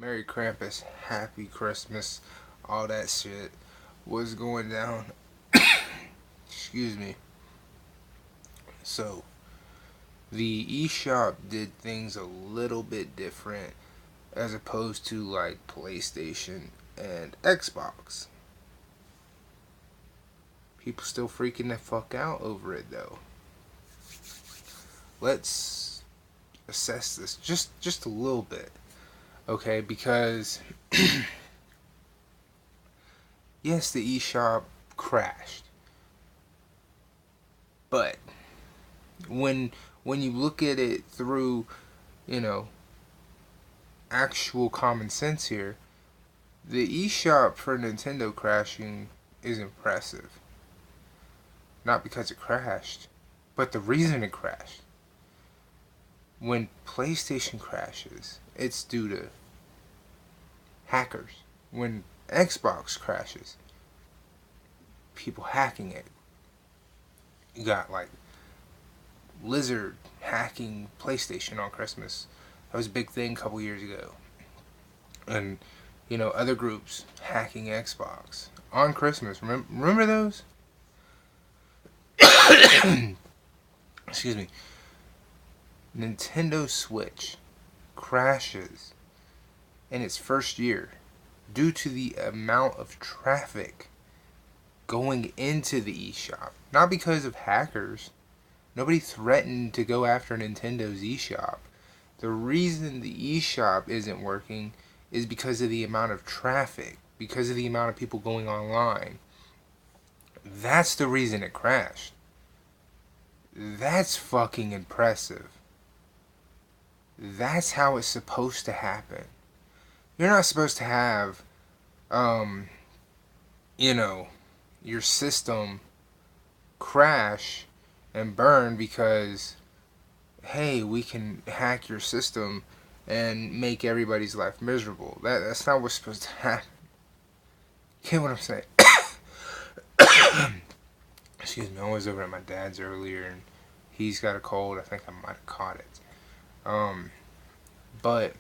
Merry Krampus, Happy Christmas, all that shit was going down. Excuse me. So, the eShop did things a little bit different as opposed to like PlayStation and Xbox. People still freaking the fuck out over it though. Let's assess this just a little bit, okay? Because yes, the eShop crashed, but when when you look at it through, you know, actual common sense here, the eShop for Nintendo crashing is impressive. Not because it crashed, but the reason it crashed. When PlayStation crashes, it's due to hackers. When Xbox crashes, people hacking it. You got like Lizard hacking PlayStation on Christmas. That was a big thing a couple years ago. And, other groups hacking Xbox on Christmas. Remember those? Excuse me. Nintendo Switch crashes in its first year due to the amount of traffic going into the eShop. Not because of hackers. Nobody threatened to go after Nintendo's eShop. The reason the eShop isn't working is because of the amount of traffic, because of the amount of people going online. That's the reason it crashed. That's fucking impressive. That's how it's supposed to happen. You're not supposed to have, your system crash and burn because, hey, we can hack your system and make everybody's life miserable. That's not what's supposed to happen. Get what I'm saying? Excuse me, I was over at my dad's earlier and he's got a cold. I think I might have caught it. But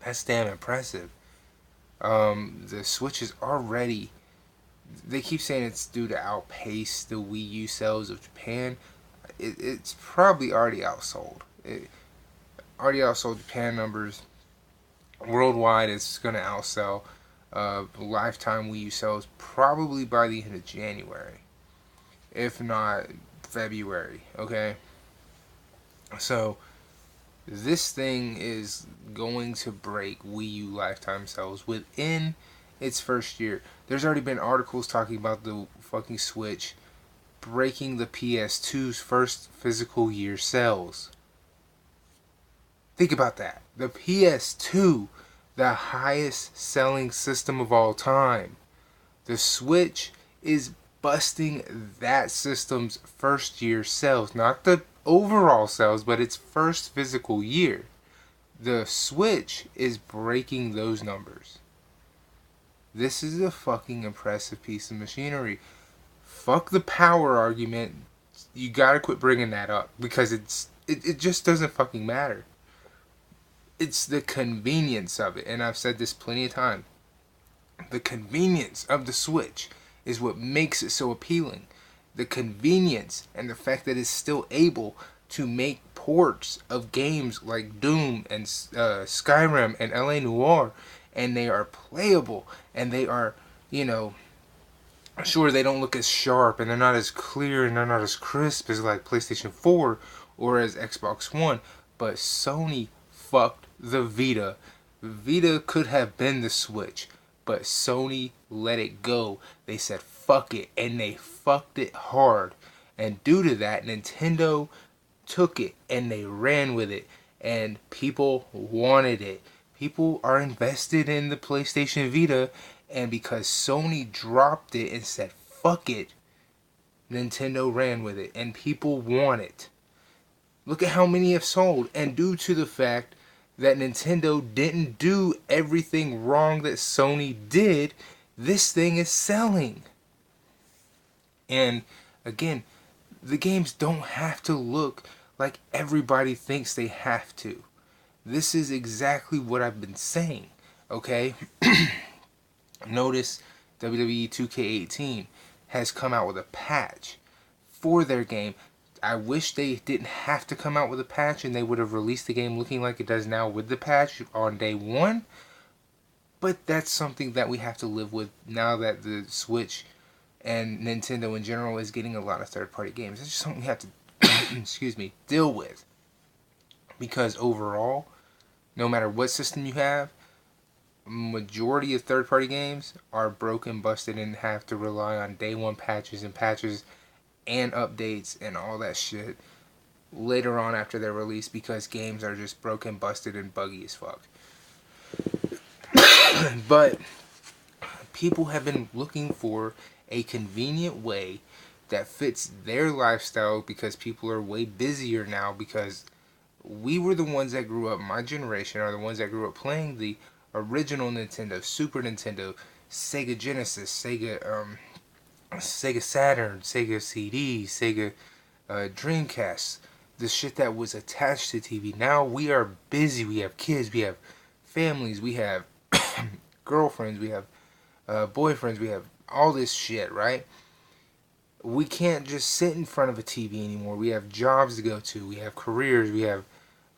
that's damn impressive. The Switch is already. They keep saying it's due to outpace the Wii U sales of Japan. It's probably already outsold. It already outsold Japan numbers. Worldwide, it's going to outsell lifetime Wii U sales probably by the end of January, if not February. Okay, so this thing is going to break Wii U lifetime sales within its first year. There's already been articles talking about the fucking Switch breaking the PS2's first physical year sales. Think about that. The PS2, the highest selling system of all time. The Switch is busting that system's first year sales. Not the overall sales, but its first physical year. The Switch is breaking those numbers. This is a fucking impressive piece of machinery. Fuck the power argument. You gotta quit bringing that up because it just doesn't fucking matter. It's the convenience of it, and I've said this plenty of times. The convenience of the Switch is what makes it so appealing. The convenience and the fact that it's still able to make ports of games like Doom and Skyrim and LA Noire, and they are playable, and they are, sure, they don't look as sharp, and they're not as clear, and they're not as crisp as like PlayStation 4 or as Xbox One, but Sony fucked the Vita. Vita could have been the Switch, but Sony let it go. They said fuck it, and they fucked it hard. And due to that, Nintendo took it and they ran with it, and people wanted it. People are invested in the PlayStation Vita, and because Sony dropped it and said fuck it, Nintendo ran with it, and people want it. Look at how many have sold, and due to the fact that Nintendo didn't do everything wrong that Sony did, this thing is selling. And again, the games don't have to look like everybody thinks they have to. This is exactly what I've been saying. Okay? Notice WWE 2K18 has come out with a patch for their game. I wish they didn't have to come out with a patch and they would have released the game looking like it does now with the patch on day one. But that's something that we have to live with now that the Switch and Nintendo in general is getting a lot of third-party games. It's just something we have to, excuse me, deal with. Because overall, no matter what system you have, majority of third-party games are broken, busted, and have to rely on day one patches and updates and all that shit later on after they're released because games are just broken, busted, and buggy as fuck. But people have been looking for a convenient way that fits their lifestyle because people are way busier now because we were the ones that grew up, my generation are the ones that grew up playing the original Nintendo, Super Nintendo, Sega Genesis, Sega Saturn, Sega CD, Sega Dreamcast, the shit that was attached to TV. Now we are busy. We have kids. We have families. We have girlfriends. We have boyfriends. We have all this shit, right? We can't just sit in front of a TV anymore. We have jobs to go to. We have careers. We have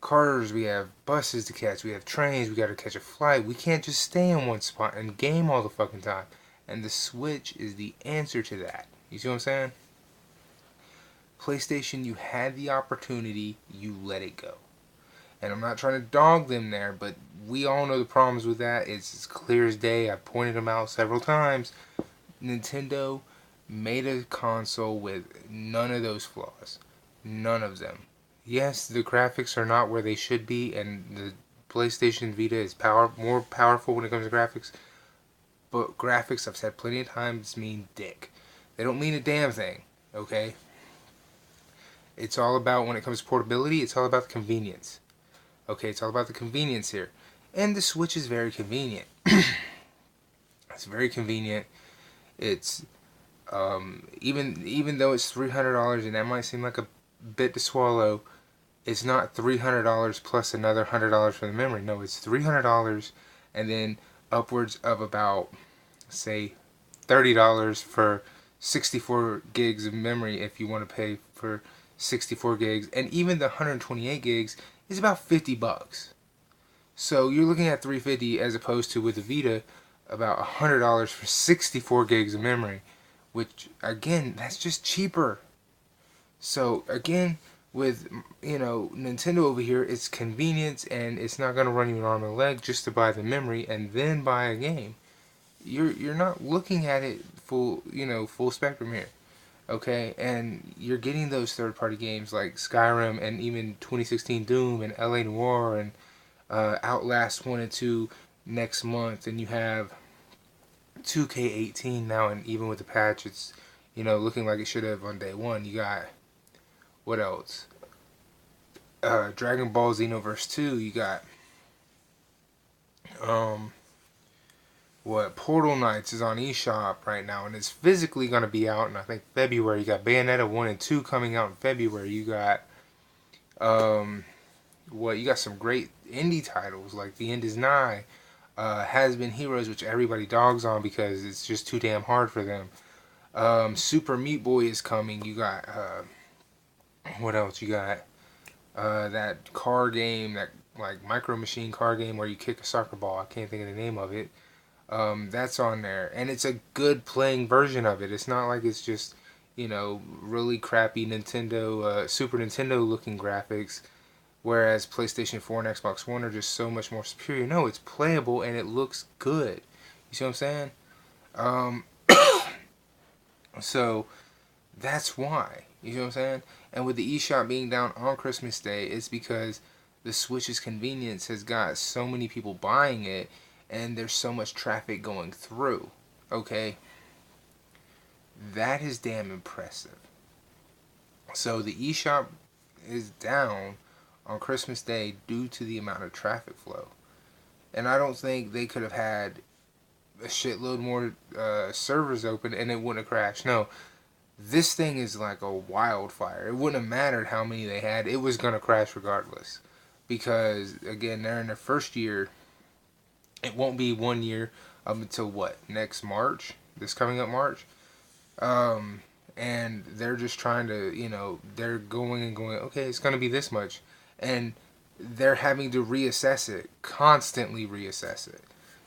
cars. We have buses to catch. We have trains. We got to catch a flight. We can't just stay in one spot and game all the fucking time. And the Switch is the answer to that. You see what I'm saying? PlayStation, you had the opportunity, you let it go. And I'm not trying to dog them there, but we all know the problems with that. It's as clear as day. I've pointed them out several times. Nintendo made a console with none of those flaws. None of them. Yes, the graphics are not where they should be, and the PlayStation Vita is more powerful when it comes to graphics. But graphics, I've said plenty of times, mean dick. They don't mean a damn thing, okay? It's all about, when it comes to portability, it's all about the convenience. Okay, it's all about the convenience here. And the Switch is very convenient. It's very convenient. It's, even though it's $300, and that might seem like a bit to swallow, it's not $300 plus another $100 for the memory. No, it's $300 and then upwards of about, say, $30 for 64 gigs of memory if you want to pay for 64 gigs. And even the 128 gigs is about $50. So you're looking at $350 as opposed to with the Vita about $100 for 64 gigs of memory, which again, that's just cheaper. So again, with Nintendo over here, it's convenience and it's not gonna run you an arm and a leg just to buy the memory and then buy a game. You're not looking at it full spectrum here. Okay, and you're getting those third-party games like Skyrim and even 2016 Doom and LA Noire and Outlast 1 and 2 next month, and you have 2K18 now, and even with the patch, it's looking like it should have on day one. You got what else? Dragon Ball Xenoverse 2. You got what Portal Knights is on eShop right now, and it's physically going to be out in I think February. You got Bayonetta 1 and 2 coming out in February. You got you got some great indie titles like The End Is Nigh, Has Been Heroes, which everybody dogs on because it's just too damn hard for them. Super Meat Boy is coming. You got what else? You got that car game, that like Micro Machine car game where you kick a soccer ball. I can't think of the name of it. That's on there, and it's a good playing version of it. It's not like it's just really crappy Nintendo, Super Nintendo looking graphics, whereas PlayStation 4 and Xbox One are just so much more superior. No, it's playable and it looks good. You see what I'm saying? So that's why. You see what I'm saying? And with the eShop being down on Christmas Day, it's because the Switch's convenience has got so many people buying it, and there's so much traffic going through. Okay? That is damn impressive. So the eShop is down on Christmas Day due to the amount of traffic flow. And I don't think they could have had a shitload more servers open and it wouldn't have crashed. No. This thing is like a wildfire. It wouldn't have mattered how many they had. It was going to crash regardless. because again, they're in their first year. It won't be 1 year up until what, next March, this coming up March. And they're just trying to, they're going and going, okay, it's going to be this much. And they're having to reassess it, constantly reassess it.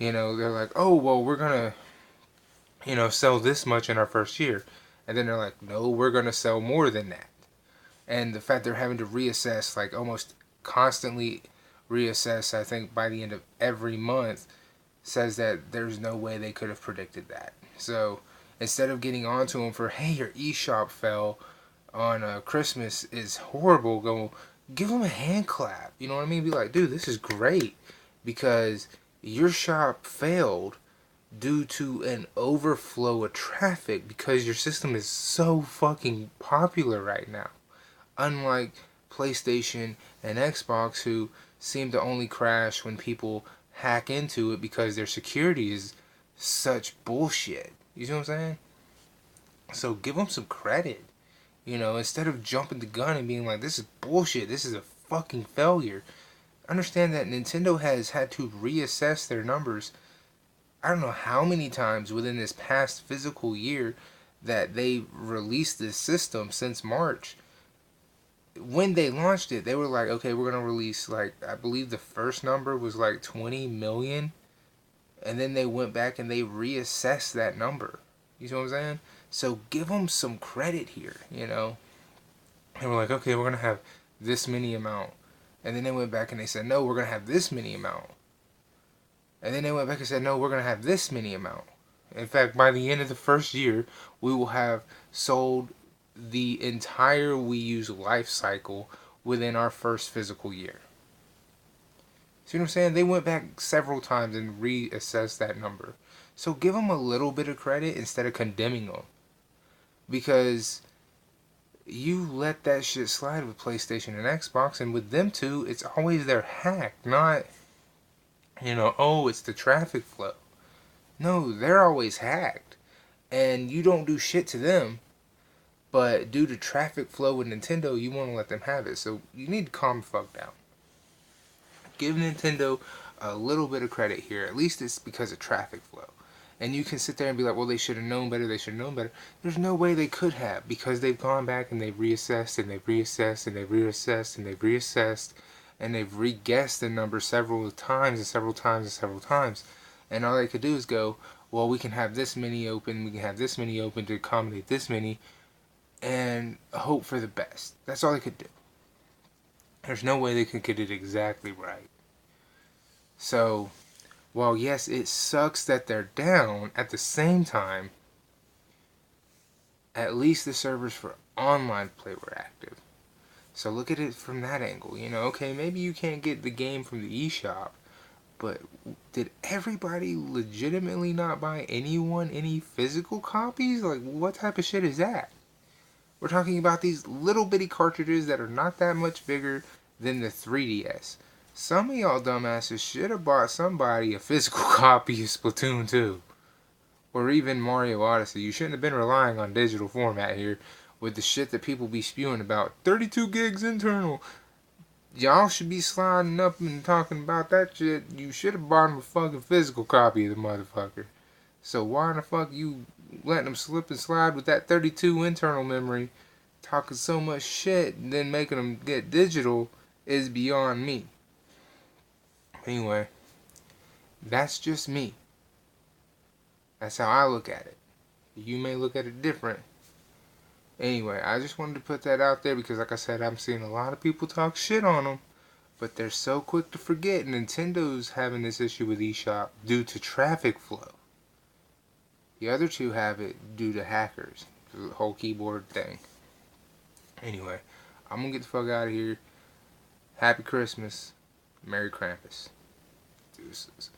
They're like, oh, well, we're going to, sell this much in our first year. And then they're like, no, we're going to sell more than that. And the fact they're having to reassess, like almost constantly reassess, I think by the end of every month, says that there's no way they could have predicted that. So instead of getting onto them for, hey, your eShop fell on Christmas is horrible, go give them a hand clap. You know what I mean? Be like, dude, this is great because your shop failed due to an overflow of traffic because your system is so fucking popular right now. Unlike PlayStation and Xbox, who seem to only crash when people hack into it because their security is such bullshit. You see what I'm saying? So give them some credit. Instead of jumping the gun and being like, this is bullshit, this is a fucking failure. Understand that Nintendo has had to reassess their numbers. I don't know how many times within this past physical year that they released this system since March. When they launched it, they were like, okay, we're going to release, like, I believe the first number was like 20 million. And then they went back and they reassessed that number. You see what I'm saying? So give them some credit here, And we're like, okay, we're going to have this many amount. And then they went back and they said, no, we're going to have this many amount. And then they went back and said, no, we're going to have this many amount. In fact, by the end of the first year, we will have sold the entire Wii U's life cycle within our first physical year. See what I'm saying? They went back several times and reassessed that number. So give them a little bit of credit instead of condemning them. Because you let that shit slide with PlayStation and Xbox, and with them two, it's always their hack, not, oh, it's the traffic flow. No, they're always hacked. And you don't do shit to them, but due to traffic flow with Nintendo, you want to let them have it. So you need to calm the fuck down. Give Nintendo a little bit of credit here. At least it's because of traffic flow. And you can sit there and be like, well, they should have known better, they should have known better. There's no way they could have, because they've gone back and they've reassessed and they've reassessed and they've reassessed and they've reassessed and they've re-guessed the number several times and several times and several times. And all they could do is go, well, we can have this many open, we can have this many open to accommodate this many, and hope for the best. That's all they could do. There's no way they could get it exactly right. So, while yes, it sucks that they're down, at the same time, at least the servers for online play were active. So look at it from that angle. Okay, maybe you can't get the game from the eShop, but did everybody legitimately not buy anyone any physical copies? Like, what type of shit is that? We're talking about these little bitty cartridges that are not that much bigger than the 3DS. Some of y'all dumbasses should have bought somebody a physical copy of Splatoon 2. Or even Mario Odyssey. You shouldn't have been relying on digital format here with the shit that people be spewing about. 32 gigs internal. Y'all should be sliding up and talking about that shit. You should have bought him a fucking physical copy of the motherfucker. So why in the fuck you letting them slip and slide with that 32 internal memory, talking so much shit, and then making them get digital is beyond me. Anyway, that's just me. That's how I look at it. You may look at it different. Anyway, I just wanted to put that out there because, like I said, I'm seeing a lot of people talk shit on them, but they're so quick to forget Nintendo's having this issue with eShop due to traffic flow. The other two have it due to hackers. The whole keyboard thing. Anyway, I'm going to get the fuck out of here. Happy Christmas. Merry Krampus. Deuces.